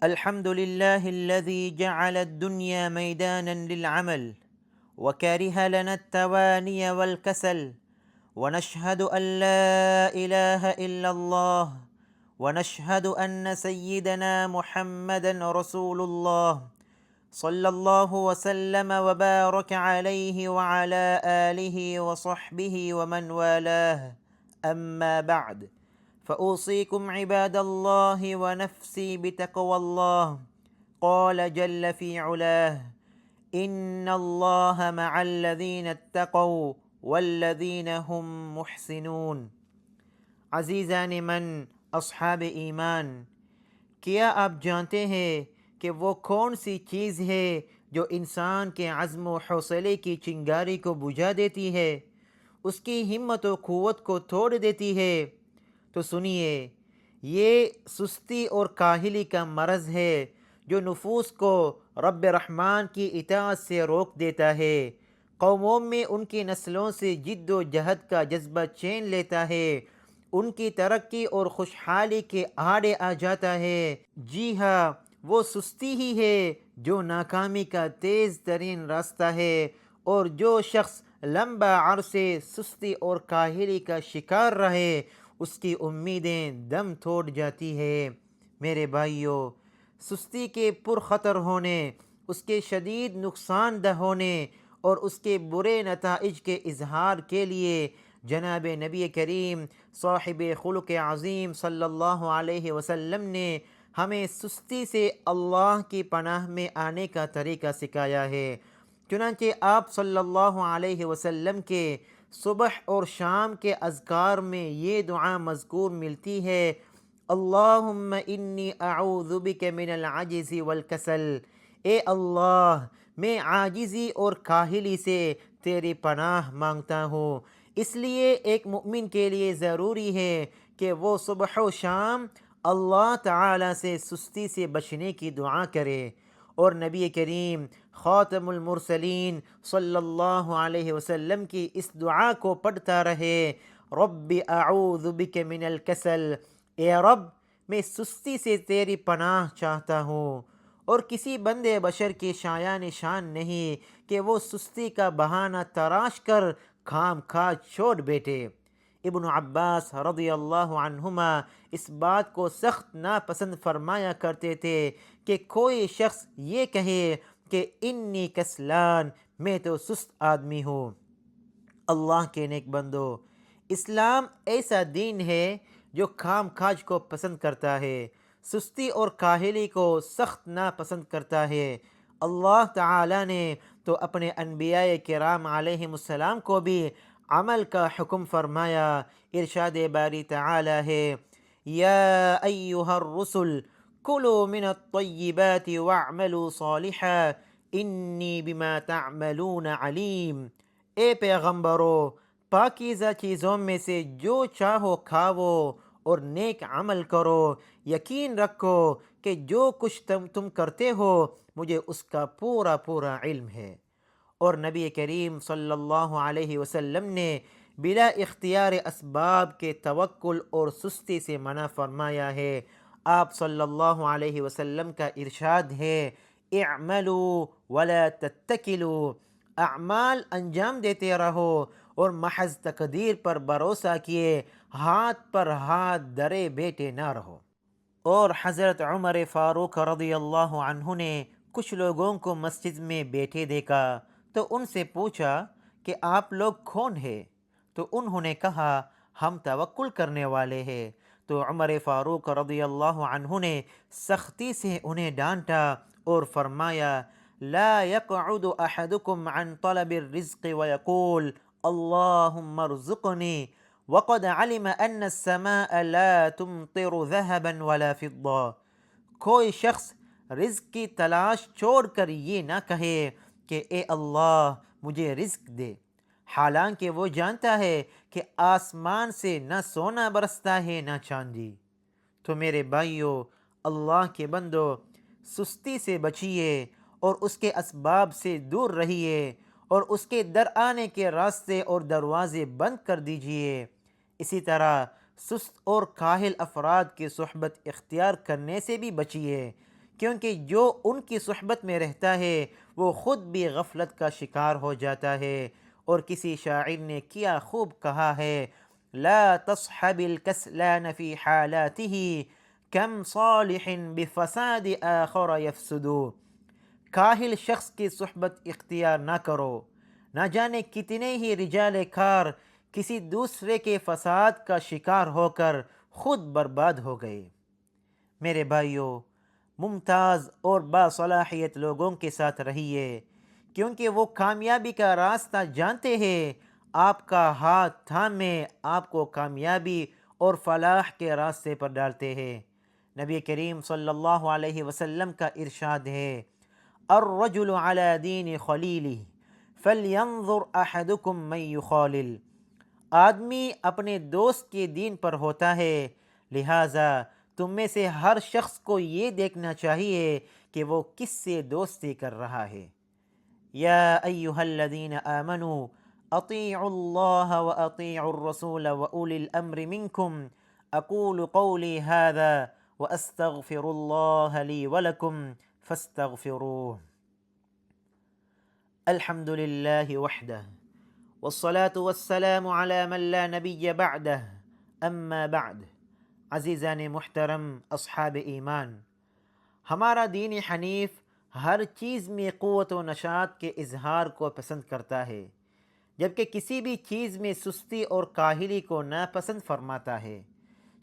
الحمد لله الذي جعل الدنيا ميدانا للعمل وكره لنا التواني والكسل، ونشهد أن لا إله إلا الله، ونشهد أن سيدنا محمدا رسول الله، صلى الله وسلم وبارك عليه وعلى آله وصحبه ومن والاه. أما بعد، فأوصيكم عباد الله ونفسي بتقوى الله. قال جل في علاه: إن الله مع الذين اتقوا والذين هم محسنون. عزیزان من، اصحاب ایمان، کیا آپ جانتے ہیں کہ وہ کون سی چیز ہے جو انسان کے عزم و حوصلے کی چنگاری کو بجھا دیتی ہے، اس کی ہمت و قوت کو توڑ دیتی ہے؟ تو سنیے، یہ سستی اور کاہلی کا مرض ہے جو نفوس کو رب رحمان کی اطاعت سے روک دیتا ہے، قوموں میں ان کی نسلوں سے جد و جہد کا جذبہ چھین لیتا ہے، ان کی ترقی اور خوشحالی کے آڑے آ جاتا ہے۔ جی ہاں، وہ سستی ہی ہے جو ناکامی کا تیز ترین راستہ ہے، اور جو شخص لمبا عرصے سستی اور کاہلی کا شکار رہے، اس کی امیدیں دم توڑ جاتی ہے۔ میرے بھائیوں، سستی کے پرخطر ہونے، اس کے شدید نقصان دہ ہونے اور اس کے برے نتائج کے اظہار کے لیے جناب نبی کریم صاحب خلق عظیم صلی اللہ علیہ وسلم نے ہمیں سستی سے اللہ کی پناہ میں آنے کا طریقہ سکھایا ہے۔ چنانچہ آپ صلی اللہ علیہ وسلم کے صبح اور شام کے اذکار میں یہ دعا مذکور ملتی ہے: اللہم انی اعوذ بک من العجز والکسل۔ اے اللہ، میں عاجزی اور کاہلی سے تیری پناہ مانگتا ہوں۔ اس لیے ایک مومن کے لیے ضروری ہے کہ وہ صبح و شام اللہ تعالی سے سستی سے بچنے کی دعا کرے، اور نبی کریم خاتم المرسلین صلی اللہ علیہ وسلم کی اس دعا کو پڑھتا رہے: رب اعوذ بک من الکسل۔ اے رب، میں سستی سے تیری پناہ چاہتا ہوں۔ اور کسی بندے بشر کی شایان شان نہیں کہ وہ سستی کا بہانہ تراش کر کام کاج چھوڑ بیٹھے۔ ابن عباس رضی اللہ عنہما اس بات کو سخت ناپسند فرمایا کرتے تھے کہ کوئی شخص یہ کہے کہ انی کسلان، میں تو سست آدمی ہوں۔ اللہ کے نیک بندو، اسلام ایسا دین ہے جو کام کاج کو پسند کرتا ہے، سستی اور کاہلی کو سخت ناپسند کرتا ہے۔ اللہ تعالی نے تو اپنے انبیاء کرام علیہم السلام کو بھی عمل کا حکم فرمایا۔ ارشاد باری تعالی ہے: یا ایہا الرسل کلوا من الطیبات واعملوا صالحا انی بما تعملون علیم۔ اے پیغمبرو، پاکیزہ چیزوں میں سے جو چاہو کھاؤ اور نیک عمل کرو، یقین رکھو کہ جو کچھ تم کرتے ہو مجھے اس کا پورا پورا علم ہے۔ اور نبی کریم صلی اللہ علیہ وسلم نے بلا اختیار اسباب کے توکل اور سستی سے منع فرمایا ہے۔ آپ صلی اللہ علیہ وسلم کا ارشاد ہے: اعملوا ولا تتکلوا۔ اعمال انجام دیتے رہو اور محض تقدیر پر بھروسہ کیے ہاتھ پر ہاتھ درے بیٹھے نہ رہو۔ اور حضرت عمر فاروق رضی اللہ عنہ نے کچھ لوگوں کو مسجد میں بیٹھے دیکھا تو ان سے پوچھا کہ آپ لوگ کون ہیں؟ تو انہوں نے کہا: ہم توکل کرنے والے ہیں۔ تو عمر فاروق رضی اللہ عنہ نے سختی سے انہیں ڈانٹا اور فرمایا: لا يقعد احدكم عن طلب الرزق ويقول اللهم ارزقني وقد علم ان السماء لا تمطر ذهبا ولا فضة۔ کوئی شخص رزق کی تلاش چھوڑ کر یہ نہ کہے کہ اے اللہ مجھے رزق دے، حالانکہ وہ جانتا ہے کہ آسمان سے نہ سونا برستا ہے نہ چاندی۔ تو میرے بھائیوں، اللہ کے بندو، سستی سے بچیے اور اس کے اسباب سے دور رہیے، اور اس کے در آنے کے راستے اور دروازے بند کر دیجیے۔ اسی طرح سست اور کاہل افراد کی صحبت اختیار کرنے سے بھی بچیے، کیونکہ جو ان کی صحبت میں رہتا ہے وہ خود بھی غفلت کا شکار ہو جاتا ہے۔ اور کسی شاعر نے کیا خوب کہا ہے، لا تصحب الکسلان فی حالاته کم صالح بفساد آخر یفسد۔ کاہل شخص کی صحبت اختیار نہ کرو، نہ جانے کتنے ہی رجال کار کسی دوسرے کے فساد کا شکار ہو کر خود برباد ہو گئے۔ میرے بھائیوں، ممتاز اور باصلاحیت لوگوں کے ساتھ رہیے، کیونکہ وہ کامیابی کا راستہ جانتے ہیں، آپ کا ہاتھ تھامے آپ کو کامیابی اور فلاح کے راستے پر ڈالتے ہیں۔ نبی کریم صلی اللہ علیہ وسلم کا ارشاد ہے، الرجل علی دین خلیلہ فلینظر احدکم من یخالل۔ آدمی اپنے دوست کے دین پر ہوتا ہے، لہٰذا تم میں سے ہر شخص کو یہ دیکھنا چاہیے کہ وہ کس سے دوستی کر رہا ہے۔ یا ایہا الذین آمنوا اطیعوا اللہ واطیعوا الرسول واولی الامر منکم، اقول قولی ھذا واستغفر اللہ لی ولکم فاستغفروہ۔ الحمد للہ وحدہ والصلاة والسلام علی من لا نبی بعدہ، اما بعد۔ عزیزان محترم اصحاب ایمان، ہمارا دین حنیف ہر چیز میں قوت و نشاط کے اظہار کو پسند کرتا ہے، جبکہ کسی بھی چیز میں سستی اور کاہلی کو ناپسند فرماتا ہے۔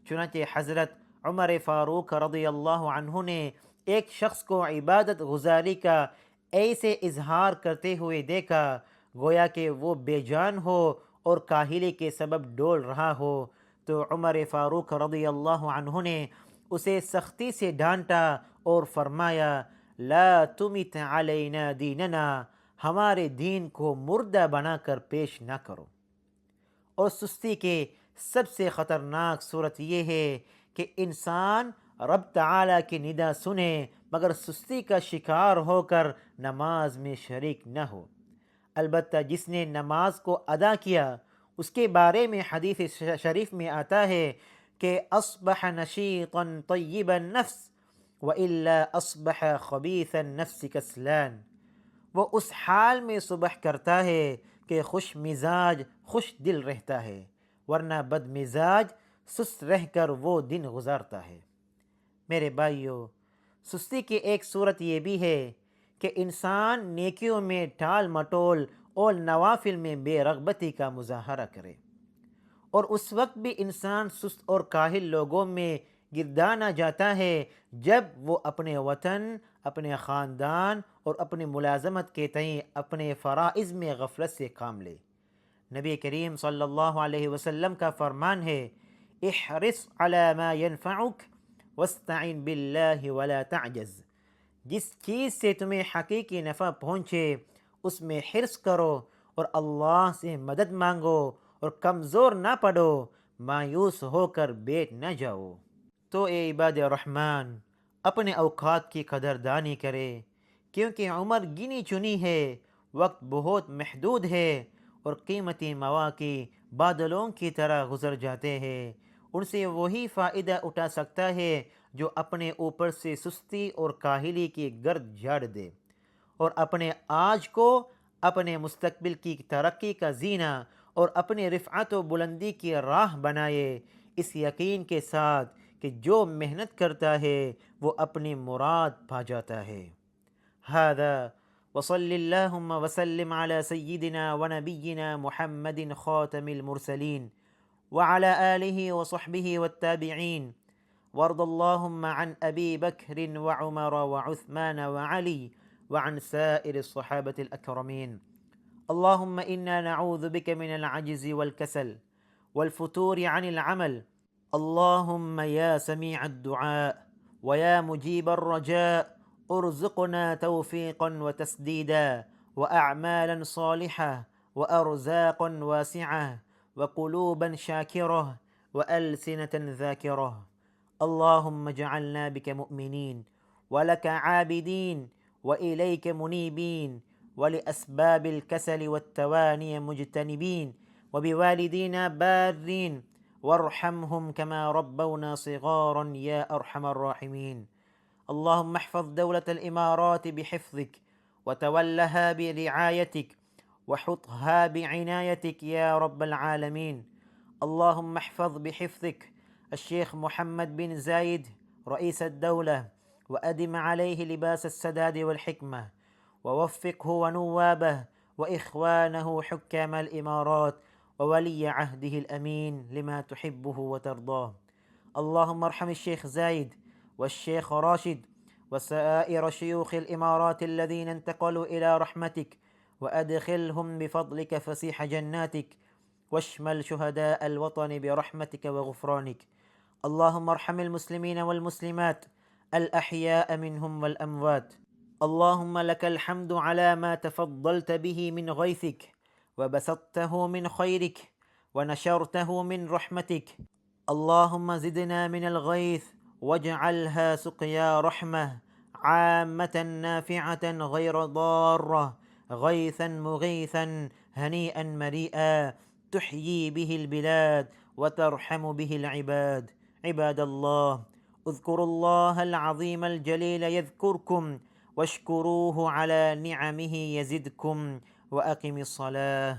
چنانچہ حضرت عمر فاروق رضی اللہ عنہ نے ایک شخص کو عبادت گزاری کا ایسے اظہار کرتے ہوئے دیکھا گویا کہ وہ بے جان ہو اور کاہلی کے سبب ڈول رہا ہو، تو عمر فاروق رضی اللہ عنہ نے اسے سختی سے ڈانٹا اور فرمایا، لا تمت علینا دیننا، ہمارے دین کو مردہ بنا کر پیش نہ کرو۔ اور سستی کے سب سے خطرناک صورت یہ ہے کہ انسان رب تعالیٰ کی ندا سنے مگر سستی کا شکار ہو کر نماز میں شریک نہ ہو۔ البتہ جس نے نماز کو ادا کیا اس کے بارے میں حدیث شریف میں آتا ہے کہ اصبح نشیطا طیب النفس والا اصبح خبیث النفس کسلان۔ وہ اس حال میں صبح کرتا ہے کہ خوش مزاج خوش دل رہتا ہے، ورنہ بد مزاج سست رہ کر وہ دن گزارتا ہے۔ میرے بھائیوں، سستی کی ایک صورت یہ بھی ہے کہ انسان نیکیوں میں ٹال مٹول اور نوافل میں بے رغبتی کا مظاہرہ کرے، اور اس وقت بھی انسان سست اور کاہل لوگوں میں گردانا جاتا ہے جب وہ اپنے وطن، اپنے خاندان اور اپنی ملازمت کے تئیں اپنے فرائض میں غفلت سے کام لے۔ نبی کریم صلی اللہ علیہ وسلم کا فرمان ہے، احرص علی ما ینفعک واستعن باللہ ولا تعجز۔ جس چیز سے تمہیں حقیقی نفع پہنچے اس میں حرص کرو اور اللہ سے مدد مانگو، اور کمزور نہ پڑو، مایوس ہو کر بیٹھ نہ جاؤ۔ تو اے عباد الرحمن، اپنے اوقات کی قدردانی کرے، کیونکہ عمر گنی چنی ہے، وقت بہت محدود ہے، اور قیمتی مواقع بادلوں کی طرح گزر جاتے ہیں۔ ان سے وہی فائدہ اٹھا سکتا ہے جو اپنے اوپر سے سستی اور کاہلی کی گرد جھاڑ دے، اور اپنے آج کو اپنے مستقبل کی ترقی کا زینہ اور اپنی رفعت و بلندی کی راہ بنائے، اس یقین کے ساتھ کہ جو محنت کرتا ہے وہ اپنی مراد پا جاتا ہے۔ ھذا وصلی اللہم وسلم علی سیدنا ونبینا محمد خاتم المرسلین وعلى آلہ وصحبہ والتابعین، وارض اللہم عن ابی بکر وعمر وعثمان وعلی وعن سائر الصحابة الأكرمين۔ اللهم إنا نعوذ بك من العجز والكسل والفتور عن العمل، اللهم يا سميع الدعاء ويا مجيب الرجاء ارزقنا توفيقا وتسديدا وأعمالا صالحة وأرزاقا واسعة وقلوبا شاكرة وألسنة ذاكرة، اللهم اجعلنا بك مؤمنين ولك عابدين وإليك منيبين، ولأسباب الكسل والتواني مجتنبين، وبوالدينا بارين، وارحمهم كما ربونا صغارا يا أرحم الراحمين۔ اللهم احفظ دولة الإمارات بحفظك، وتولها برعايتك، وحطها بعنايتك يا رب العالمين. اللهم احفظ بحفظك الشيخ محمد بن زايد رئيس الدولة، وأدم عليه لباس السداد والحكمة، ووفقه ونوابه وإخوانه حكام الإمارات وولي عهده الأمين لما تحبه وترضاه. اللهم ارحم الشيخ زايد والشيخ راشد وسائر شيوخ الإمارات الذين انتقلوا إلى رحمتك، وأدخلهم بفضلك فسيح جناتك، واشمل شهداء الوطن برحمتك وغفرانك. اللهم ارحم المسلمين والمسلمات الأحياء منهم والأموات. اللهم لك الحمد على ما تفضلت به من غيثك، وبسطته من خيرك، ونشرته من رحمتك. اللهم زدنا من الغيث، واجعلها سقيا رحمة عامة نافعة غير ضارة، غيثا مغيثا هنيئا مريئا، تحيي به البلاد وترحم به العباد. عباد الله، اذكروا الله العظيم الجليل يذكركم، واشكروه على نعمه يزدكم، وأقم الصلاة.